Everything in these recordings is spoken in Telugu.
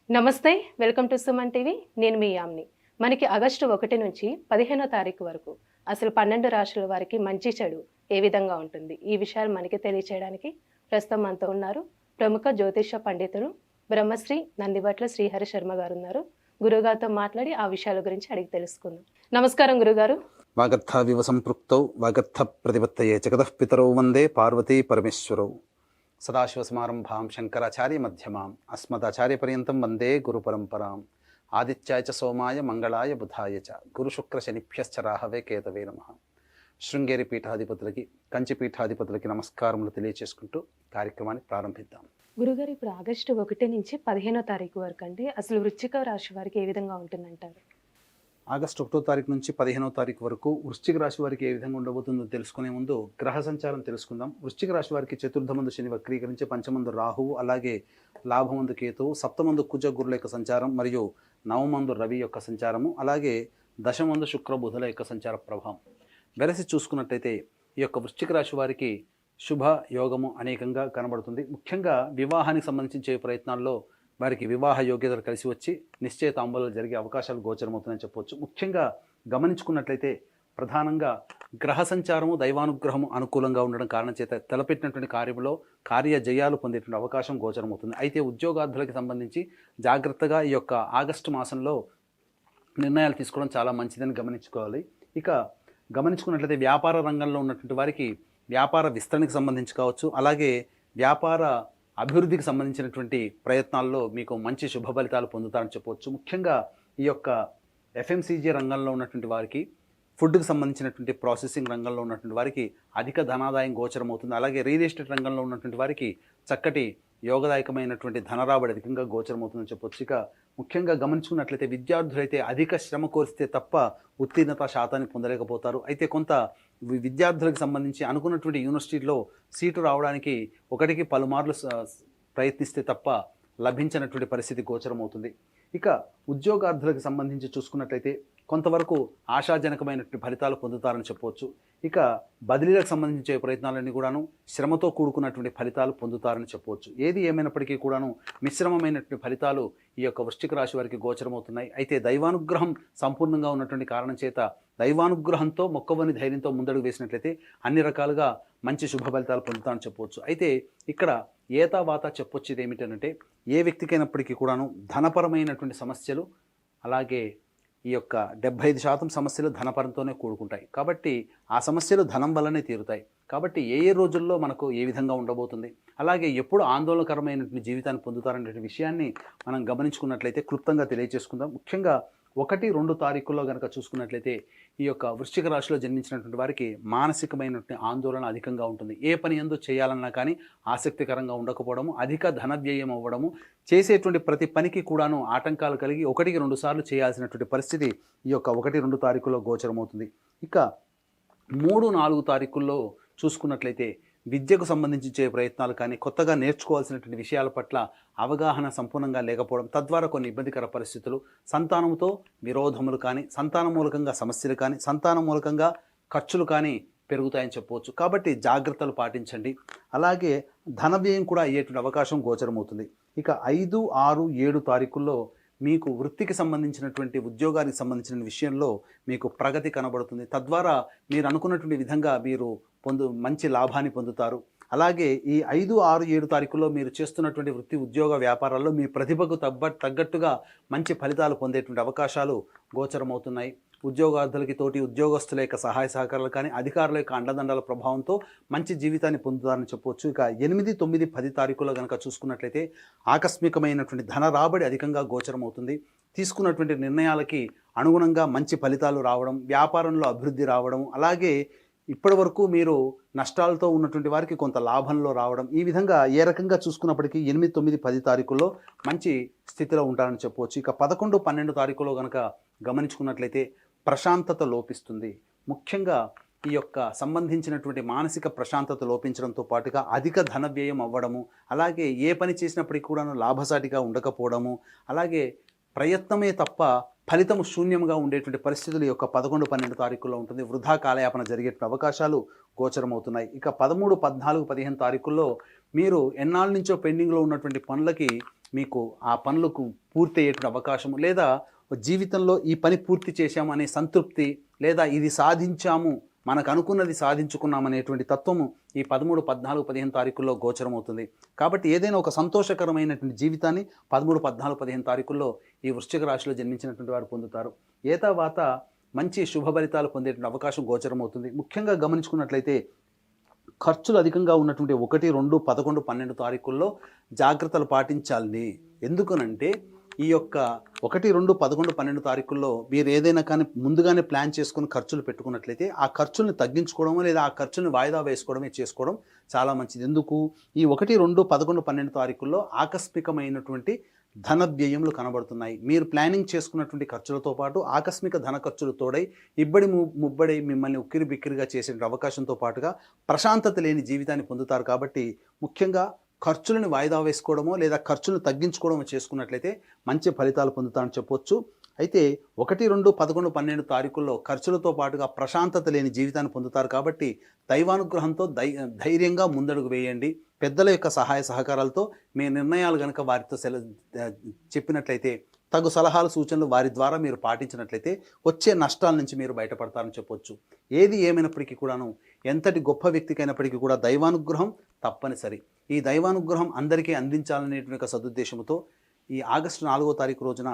నమస్తే. Welcome to Suman TV. నేను మీ యామ్ని. మనకి ఆగస్టు 1 నుంచి 15వ తారీఖు వరకు అసలు 12 రాశుల వారికి మంచి చెడు ఏ విధంగా ఉంటుంది? ఈ విషయాలు మనకి తెలియచేయడానికి ప్రస్తుతం మనతో ఉన్నారు ప్రముఖ జ్యోతిష పండితుడు బ్రహ్మశ్రీ నందిబట్ల శ్రీహరి శర్మ గారు ఉన్నారు. గురుగారితో మాట్లాడి ఆ విషయాల గురించి అడిగి తెలుసుకుందాం. నమస్కారం గురుగారు. వాగర్థావివ సంపృక్తౌ వాగర్థ ప్రతిపత్తయే జగతః పితరౌ వందే పార్వతీ పరమేశ్వరౌ. సదాశివసమారంభాం శంకరాచార్య మధ్యమాం అస్మదాచార్యపర్యంతం వందే గురుపరంపరాం. ఆదిత్యాయ చ సోమాయ మంగళాయ బుధాయ చ గురుశుక్ర శనిభ్యశ్చ రాహవే కేతవే నమః. శృంగేరి పీఠాధిపతులకి, కంచి పీఠాధిపతులకి నమస్కారములు తెలియచేసుకుంటూ కార్యక్రమాన్ని ప్రారంభిద్దాం. గురుగారు, ఇప్పుడు ఆగస్టు 1 నుంచి 15వ తారీఖు వరకు అంటే అసలు వృశ్చిక రాశి వారికి ఏ విధంగా ఉంటుందంటారు? ఆగస్టు 1వ తారీఖు నుంచి 15వ తారీఖు వరకు వృశ్చిక రాశి వారికి ఏ విధంగా ఉండబోతుందో తెలుసుకునే ముందు గ్రహ సంచారం తెలుసుకుందాం. వృశ్చిక రాశి వారికి చతుర్థమందు శని వక్రీకరించి, పంచమందు రాహువు, అలాగే లాభమందు కేతువు, సప్తమందు కుజ గురుల యొక్క సంచారం మరియు నవమందు రవి యొక్క సంచారము, అలాగే దశమందు శుక్ర బుధుల యొక్క సంచార ప్రభావం వెరసి చూసుకున్నట్లయితే ఈ యొక్క వృశ్చిక రాశి వారికి శుభ యోగము అనేకంగా కనబడుతుంది. ముఖ్యంగా వివాహానికి సంబంధించి ప్రయత్నాల్లో వారికి వివాహ యోగ్యతలు కలిసి వచ్చి నిశ్చయ తాంబూలాలు జరిగే అవకాశాలు గోచరమవుతుందని చెప్పవచ్చు. ముఖ్యంగా గమనించుకున్నట్లయితే ప్రధానంగా గ్రహ సంచారము దైవానుగ్రహము అనుకూలంగా ఉండడం కారణం చేత తలపెట్టినటువంటి కార్యంలో కార్యజయాలు పొందేటువంటి అవకాశం గోచరమవుతుంది. అయితే ఉద్యోగార్థులకు సంబంధించి జాగ్రత్తగా ఈ యొక్క ఆగస్టు మాసంలో నిర్ణయాలు తీసుకోవడం చాలా మంచిదని గమనించుకోవాలి. ఇక గమనించుకున్నట్లయితే వ్యాపార రంగంలో ఉన్నటువంటి వారికి వ్యాపార విస్తరణకు సంబంధించి కావచ్చు, అలాగే వ్యాపార అభివృద్ధికి సంబంధించినటువంటి ప్రయత్నాల్లో మీకు మంచి శుభ ఫలితాలు పొందుతారని చెప్పవచ్చు. ముఖ్యంగా ఈ యొక్క ఎఫ్ఎంసీజీ రంగంలో ఉన్నటువంటి వారికి, ఫుడ్కి సంబంధించినటువంటి ప్రాసెసింగ్ రంగంలో ఉన్నటువంటి వారికి అధిక ధనాదాయం గోచరం అవుతుంది. అలాగే రియల్ ఎస్టేట్ రంగంలో ఉన్నటువంటి వారికి చక్కటి యోగదాయకమైనటువంటి ధనరాబడి అధికంగా గోచరమవుతుందని చెప్పొచ్చు. ఇక ముఖ్యంగా గమనించుకున్నట్లయితే విద్యార్థులైతే అధిక శ్రమ కోరిస్తే తప్ప ఉత్తీర్ణత శాతాన్ని పొందలేకపోతారు. అయితే కొంత విద్యార్థులకు సంబంధించి అనుకున్నటువంటి యూనివర్సిటీలో సీటు రావడానికి ఒకటికి పలుమార్లు ప్రయత్నిస్తే తప్ప లభించినటువంటి పరిస్థితి గోచరమవుతుంది. ఇక ఉద్యోగార్థులకు సంబంధించి చూసుకున్నట్లయితే కొంతవరకు ఆశాజనకమైనటువంటి ఫలితాలు పొందుతారని చెప్పవచ్చు. ఇక బదిలీలకు సంబంధించే ప్రయత్నాలన్నీ కూడాను శ్రమతో కూడుకున్నటువంటి ఫలితాలు పొందుతారని చెప్పవచ్చు. ఏది ఏమైనప్పటికీ కూడాను మిశ్రమమైనటువంటి ఫలితాలు ఈ యొక్క వృశ్చిక రాశి వారికి గోచరమవుతున్నాయి. అయితే దైవానుగ్రహం సంపూర్ణంగా ఉన్నటువంటి కారణం చేత దైవానుగ్రహంతో మొక్కవని ధైర్యంతో ముందడుగు వేసినట్లయితే అన్ని రకాలుగా మంచి శుభ ఫలితాలు పొందుతారని చెప్పవచ్చు. అయితే ఇక్కడ ఏతావాత చెప్పొచ్చేది ఏమిటంటే ఏ వ్యక్తికైనప్పటికీ కూడాను ధనపరమైనటువంటి సమస్యలు, అలాగే ఈ యొక్క 75% సమస్యలు ధనపరంతోనే కూడుకుంటాయి. కాబట్టి ఆ సమస్యలు ధనం వల్లనే తీరుతాయి. కాబట్టి ఏ ఏ రోజుల్లో మనకు ఏ విధంగా ఉండబోతుంది, అలాగే ఎప్పుడు ఆందోళనకరమైనటువంటి జీవితాన్ని పొందుతారనే విషయాన్ని మనం గమనించుకున్నట్లయితే క్లుప్తంగా తెలియజేసుకుందాం. ముఖ్యంగా 1-2 తారీఖుల్లో కనుక చూసుకున్నట్లయితే ఈ యొక్క వృశ్చిక రాశిలో జన్మించినటువంటి వారికి మానసికమైనటువంటి ఆందోళన అధికంగా ఉంటుంది. ఏ పని ఎందు చేయాలన్నా కానీ ఆసక్తికరంగా ఉండకపోవడము, అధిక ధన వ్యయం అవ్వడము, చేసేటువంటి ప్రతి పనికి కూడాను ఆటంకాలు కలిగి 1-2 సార్లు చేయాల్సినటువంటి పరిస్థితి ఈ యొక్క 1-2 తారీఖుల్లో గోచరమవుతుంది. ఇక 3-4 తారీఖుల్లో చూసుకున్నట్లయితే విద్యకు సంబంధించి ప్రయత్నాలు కానీ, కొత్తగా నేర్చుకోవాల్సినటువంటి విషయాల పట్ల అవగాహన సంపూర్ణంగా లేకపోవడం, తద్వారా కొన్ని ఇబ్బందికర పరిస్థితులు, సంతానంతో విరోధములు కానీ, సంతాన మూలకంగా సమస్యలు కానీ, సంతాన మూలకంగా ఖర్చులు కానీ పెరుగుతాయని చెప్పవచ్చు. కాబట్టి జాగ్రత్తలు పాటించండి. అలాగే ధన వ్యయం కూడా అయ్యేటువంటి అవకాశం గోచరమవుతుంది. ఇక 5, 6, 7 తారీఖుల్లో మీకు వృత్తికి సంబంధించినటువంటి ఉద్యోగానికి సంబంధించిన విషయంలో మీకు ప్రగతి కనబడుతుంది. తద్వారా మీరు అనుకున్నటువంటి విధంగా మీరు మంచి లాభాన్ని పొందుతారు. అలాగే ఈ 5, 6, 7 తారీఖుల్లో మీరు చేస్తున్నటువంటి వృత్తి ఉద్యోగ వ్యాపారాల్లో మీ ప్రతిభకు తగ్గట్టుగా మంచి ఫలితాలు పొందేటువంటి అవకాశాలు గోచరమవుతున్నాయి. ఉద్యోగార్థులకి తోటి ఉద్యోగస్తుల యొక్క సహాయ సహకారాలు కానీ, అధికారుల యొక్క అండదండల ప్రభావంతో మంచి జీవితాన్ని పొందుతారని చెప్పవచ్చు. ఇక 8, 9, 10 తారీఖుల్లో కనుక చూసుకున్నట్లయితే ఆకస్మికమైనటువంటి ధన రాబడి అధికంగా గోచరమవుతుంది. తీసుకున్నటువంటి నిర్ణయాలకి అనుగుణంగా మంచి ఫలితాలు రావడం, వ్యాపారంలో అభివృద్ధి రావడం, అలాగే ఇప్పటి వరకు మీరు నష్టాలతో ఉన్నటువంటి వారికి కొంత లాభంలో రావడం, ఈ విధంగా ఏ రకంగా చూసుకున్నప్పటికీ 8, 9, 10 తారీఖుల్లో మంచి స్థితిలో ఉంటారని చెప్పవచ్చు. ఇక 11, 12 తారీఖులో కనుక గమనించుకున్నట్లయితే ప్రశాంతత లోపిస్తుంది. ముఖ్యంగా ఈ యొక్క సంబంధించినటువంటి మానసిక ప్రశాంతత లోపించడంతో పాటుగా అధిక ధన వ్యయం అవ్వడము, అలాగే ఏ పని చేసినప్పటికీ కూడా లాభసాటిగా ఉండకపోవడము, అలాగే ప్రయత్నమే తప్ప ఫలితం శూన్యంగా ఉండేటువంటి పరిస్థితులు యొక్క 11, 12 తారీఖుల్లో ఉంటుంది. వృధా కాలయాపన జరిగే అవకాశాలు గోచరమవుతున్నాయి. ఇక 13, 14, 15 తారీఖుల్లో మీరు ఎన్నాళ్ళ నుంచో పెండింగ్లో ఉన్నటువంటి పనులకి మీకు ఆ పనులకు పూర్తి అయ్యేటువంటి అవకాశము, లేదా జీవితంలో ఈ పని పూర్తి చేశాము అనే సంతృప్తి, లేదా ఇది సాధించాము, మనకు అనుకున్నది సాధించుకున్నామనేటువంటి తత్వము ఈ 13, 14, 15 తారీఖుల్లో గోచరమవుతుంది. కాబట్టి ఏదైనా ఒక సంతోషకరమైనటువంటి జీవితాన్ని 13, 14, 15 తారీఖుల్లో ఈ వృశ్చిక రాశిలో జన్మించినటువంటి వారు పొందుతారు. ఏ తర్వాత మంచి శుభ ఫలితాలు పొందేటువంటి అవకాశం గోచరమవుతుంది. ముఖ్యంగా గమనించుకున్నట్లయితే ఖర్చులు అధికంగా ఉన్నటువంటి 1, 2, 11, 12 తారీఖుల్లో జాగ్రత్తలు పాటించాలి. ఎందుకనంటే ఈ యొక్క 1, 2, 11, 12 తారీఖుల్లో మీరు ఏదైనా కానీ ముందుగానే ప్లాన్ చేసుకుని ఖర్చులు పెట్టుకున్నట్లయితే ఆ ఖర్చుల్ని తగ్గించుకోవడమో లేదా ఆ ఖర్చుల్ని వాయిదా వేసుకోవడమే చేసుకోవడం చాలా మంచిది. ఎందుకు? ఈ 1, 2, 11, 12 తారీఖుల్లో ఆకస్మికమైనటువంటి ధన వ్యయములు కనబడుతున్నాయి. మీరు ప్లానింగ్ చేసుకున్నటువంటి ఖర్చులతో పాటు ఆకస్మిక ధన ఖర్చులు తోడై ఇబ్బడి ముబ్బడి మిమ్మల్ని ఉక్కిరి బిక్కిరిగా చేసే అవకాశంతో పాటుగా ప్రశాంతత లేని జీవితాన్ని పొందుతారు. కాబట్టి ముఖ్యంగా ఖర్చులను వాయిదా వేసుకోవడమో లేదా ఖర్చులను తగ్గించుకోవడమో చేసుకున్నట్లయితే మంచి ఫలితాలు పొందుతారని చెప్పొచ్చు. అయితే 1, 2, 11, 12 తారీఖుల్లో ఖర్చులతో పాటుగా ప్రశాంతత లేని జీవితాన్ని పొందుతారు. కాబట్టి దైవానుగ్రహంతో ధైర్యంగా ముందడుగు వేయండి. పెద్దల యొక్క సహాయ సహకారాలతో మీ నిర్ణయాలు కనుక వారితో చెప్పినట్లయితే, తగు సలహాలు సూచనలు వారి ద్వారా మీరు పాటించినట్లయితే వచ్చే నష్టాల నుంచి మీరు బయటపడతారని చెప్పొచ్చు. ఏది ఏమైనప్పటికీ కూడాను, ఎంతటి గొప్ప వ్యక్తికైనప్పటికీ కూడా దైవానుగ్రహం తప్పనిసరి. ఈ దైవానుగ్రహం అందరికీ అందించాలనేటువంటి సదుద్దేశంతో ఈ ఆగస్టు 4వ తారీఖు రోజున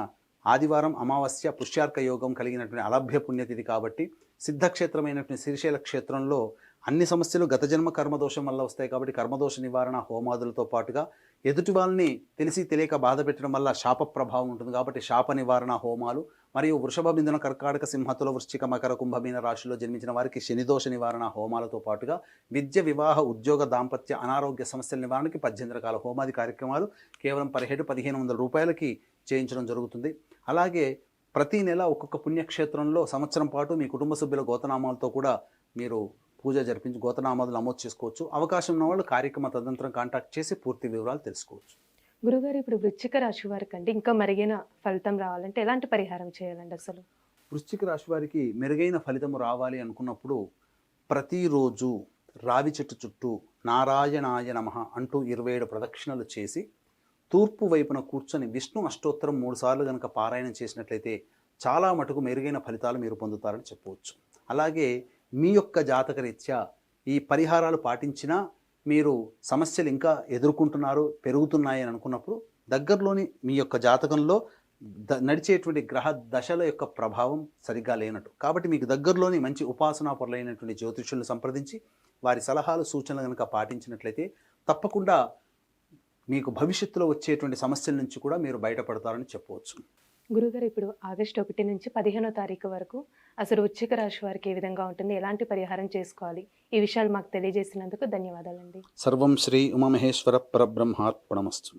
ఆదివారం అమావాస్య పుష్యార్క యోగం కలిగినటువంటి అలభ్య పుణ్యతిథి కాబట్టి సిద్ధక్షేత్రమైనటువంటి శ్రీశైల క్షేత్రంలో అన్ని సమస్యలు గత జన్మ కర్మదోషం వల్ల వస్తాయి. కాబట్టి కర్మదోష నివారణ హోమాదులతో పాటుగా ఎదుటి వాళ్ళని తెలిసి తెలియక బాధ పెట్టడం వల్ల శాప ప్రభావం ఉంటుంది. కాబట్టి శాప నివారణ హోమాలు మరియు వృషభ బిందున కర్కాటక సింహతుల వృశ్చిక మకర కుంభమీన రాశిలో జన్మించిన వారికి శనిదోష నివారణ హోమాలతో పాటుగా విద్య, వివాహ, ఉద్యోగ, దాంపత్య, అనారోగ్య సమస్యల నివారణకి 18 రకాల హోమాది కార్యక్రమాలు కేవలం 1,500 రూపాయలకి చేయించడం జరుగుతుంది. అలాగే ప్రతి నెల ఒక్కొక్క పుణ్యక్షేత్రంలో సంవత్సరం పాటు మీ కుటుంబ సభ్యుల గోతనామాలతో కూడా మీరు పూజ జరిపించి గోతనామాలు నమోదు చేసుకోవచ్చు. అవకాశం ఉన్న వాళ్ళు కార్యక్రమ తదనంతరం కాంటాక్ట్ చేసి పూర్తి వివరాలు తెలుసుకోవచ్చు. గురుగారు, ఇప్పుడు వృశ్చిక రాశి వారికి అంటే ఇంకా మెరుగైన ఫలితం రావాలంటే ఎలాంటి పరిహారం చేయాలండి అసలు? వృశ్చిక రాశి వారికి మెరుగైన ఫలితం రావాలి అనుకున్నప్పుడు ప్రతిరోజు రావి చెట్టు చుట్టూ నారాయణాయ నమః అంటూ 27 ప్రదక్షిణలు చేసి తూర్పు వైపున కూర్చొని విష్ణు అష్టోత్తరం 3 సార్లు కనుక పారాయణం చేసినట్లయితే చాలా మటుకు మెరుగైన ఫలితాలు మీరు పొందుతారని చెప్పవచ్చు. అలాగే మీ యొక్క జాతకరీత్యా ఈ పరిహారాలు పాటించినా మీరు సమస్యలు ఇంకా ఎదుర్కొంటున్నారు, పెరుగుతున్నాయి అని అనుకున్నప్పుడు దగ్గరలోని మీ యొక్క జాతకంలో నడిచేటువంటి గ్రహ దశల యొక్క ప్రభావం సరిగ్గా లేనట్టు. కాబట్టి మీకు దగ్గరలోని మంచి ఉపాసనా పరులైనటువంటి జ్యోతిష్యులను సంప్రదించి వారి సలహాలు సూచనలు కనుక పాటించినట్లయితే తప్పకుండా మీకు భవిష్యత్తులో వచ్చేటువంటి సమస్యల నుంచి కూడా మీరు బయటపడతారని చెప్పవచ్చు. గురుగారు, ఇప్పుడు ఆగస్టు 1 నుంచి 15వ తారీఖు వరకు అసలు వృశ్చిక రాశి వారికి ఏ విధంగా ఉంటుంది, ఎలాంటి పరిహారం చేసుకోవాలి, ఈ విషయాలు మాకు తెలియజేసినందుకు ధన్యవాదాలండి. సర్వం శ్రీ ఉమామహేశ్వర పరబ్రహ్మార్పణమస్తు.